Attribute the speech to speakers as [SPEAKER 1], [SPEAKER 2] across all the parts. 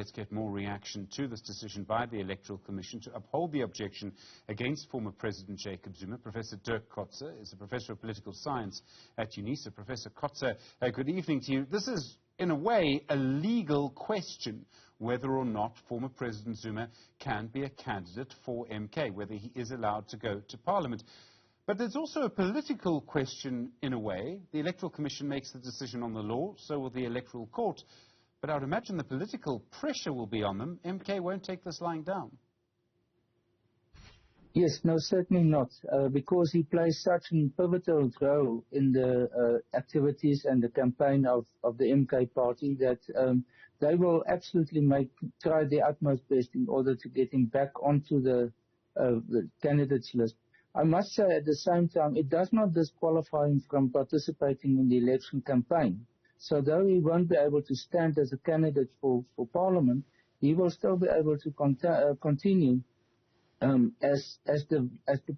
[SPEAKER 1] let's get more reaction to this decision by the Electoral Commission to uphold the objection against former President Jacob Zuma. Professor Dirk Kotze is a professor of political science at Unisa. Professor Kotze, good evening to you. This is, in a way, a legal question whether or not former President Zuma can be a candidate for MK, whether he is allowed to go to Parliament. But there's also a political question in a way. The Electoral Commission makes the decision on the law, so will the Electoral Court. But I would imagine the political pressure will be on them. MK won't take this lying down.
[SPEAKER 2] Yes, no, certainly not, because he plays such a pivotal role in the activities and the campaign of the MK party that they will absolutely try their utmost best in order to get him back onto the candidates list. I must say at the same time, it does not disqualify him from participating in the election campaign. So though he won't be able to stand as a candidate for Parliament, he will still be able to continue as the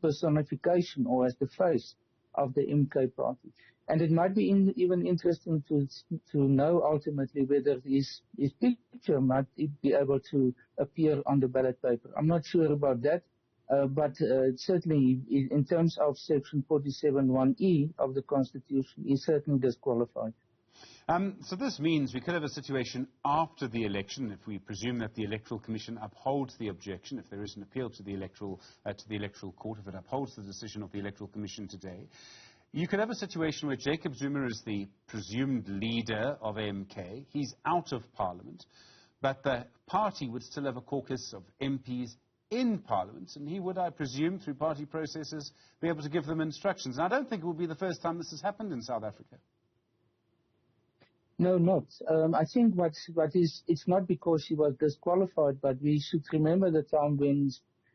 [SPEAKER 2] personification or as the face of the MK party. And it might be even interesting to know ultimately whether his picture might be able to appear on the ballot paper. I'm not sure about that. But certainly, in terms of Section 47(1)(e) of the Constitution, is certainly disqualified.
[SPEAKER 1] So this means we could have a situation after the election, if we presume that the Electoral Commission upholds the objection, if there is an appeal to the Electoral Court, if it upholds the decision of the Electoral Commission today. You could have a situation where Jacob Zuma is the presumed leader of MK. He's out of Parliament, but the party would still have a caucus of MPs in Parliament, and he would, I presume, through party processes, be able to give them instructions. And I don't think it will be the first time this has happened in South Africa.
[SPEAKER 2] No, not. I think it's not because she was disqualified, but we should remember the time when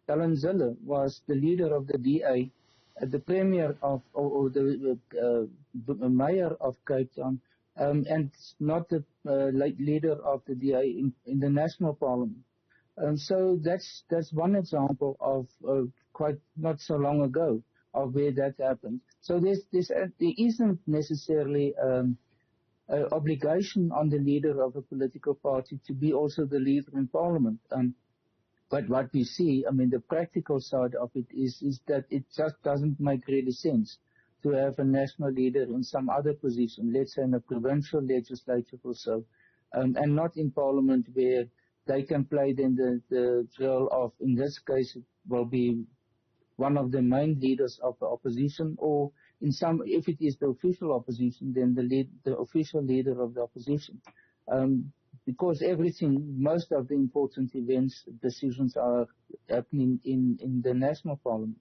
[SPEAKER 2] Alan Zille was the leader of the DA, the premier of, or the mayor of Cape Town, and not the leader of the DA in the National Parliament. So that's one example of quite not so long ago of where that happened. So there isn't necessarily an obligation on the leader of a political party to be also the leader in Parliament. But what we see, I mean, the practical side of it is that it just doesn't make really sense to have a national leader in some other position, let's say in a provincial legislature or so, and not in Parliament where they can play then the role of, in this case, it will be one of the main leaders of the opposition, or in some, if it is the official opposition, then the official leader of the opposition. Because most of the important events, decisions are happening in the National Parliament.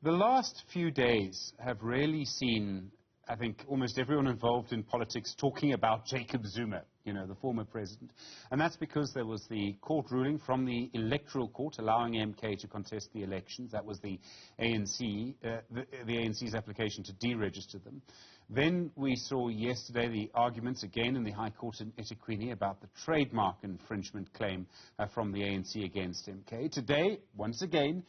[SPEAKER 1] The last few days have really seen, I think, almost everyone involved in politics talking about Jacob Zuma, the former president. And that's because there was the court ruling from the Electoral Court allowing MK to contest the elections. That was the ANC, the ANC's application to deregister them. Then we saw yesterday the arguments again in the High Court in eThekwini about the trademark infringement claim from the ANC against MK. Today, once again,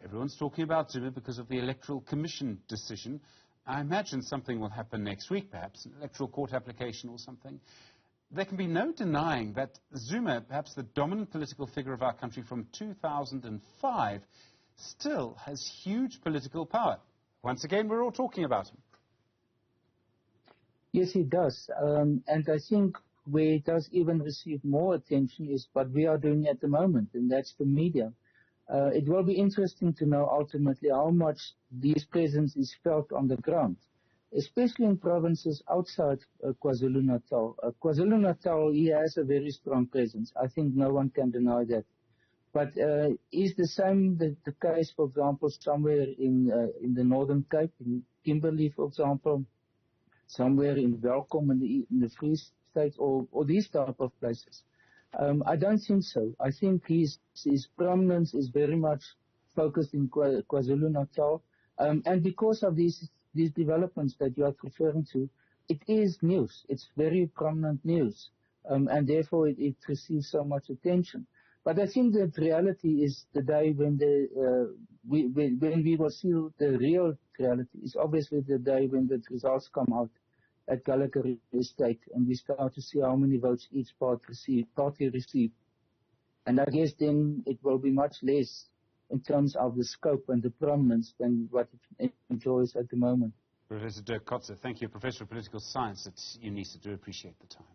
[SPEAKER 1] everyone's talking about Zuma because of the Electoral Commission decision. I imagine something will happen next week, perhaps, an electoral court application or something. There can be no denying that Zuma, perhaps the dominant political figure of our country from 2005, still has huge political power. Once again, we're all talking about him.
[SPEAKER 2] Yes, he does. And I think where it does even receive more attention is what we are doing at the moment, and that's the media. It will be interesting to know ultimately how much this presence is felt on the ground, especially in provinces outside KwaZulu-Natal. KwaZulu-Natal, he has a very strong presence. I think no one can deny that. But is the same the case, for example, somewhere in the Northern Cape, in Kimberley, for example, somewhere in Welkom in the Free State, or these type of places? I don't think so. I think his prominence is very much focused in KwaZulu-Natal. And because of these developments that you are referring to, it is news. It's very prominent news. And therefore it receives so much attention. But I think that reality is the day when when we will see the real reality is obviously the day when the results come out at Gallagher Estate, and we start to see how many votes each party received. And I guess then it will be much less in terms of the scope and the prominence than what it enjoys at the moment.
[SPEAKER 1] Professor Dirk Kotze, thank you. Professor of Political Science at Unisa. Do appreciate the time.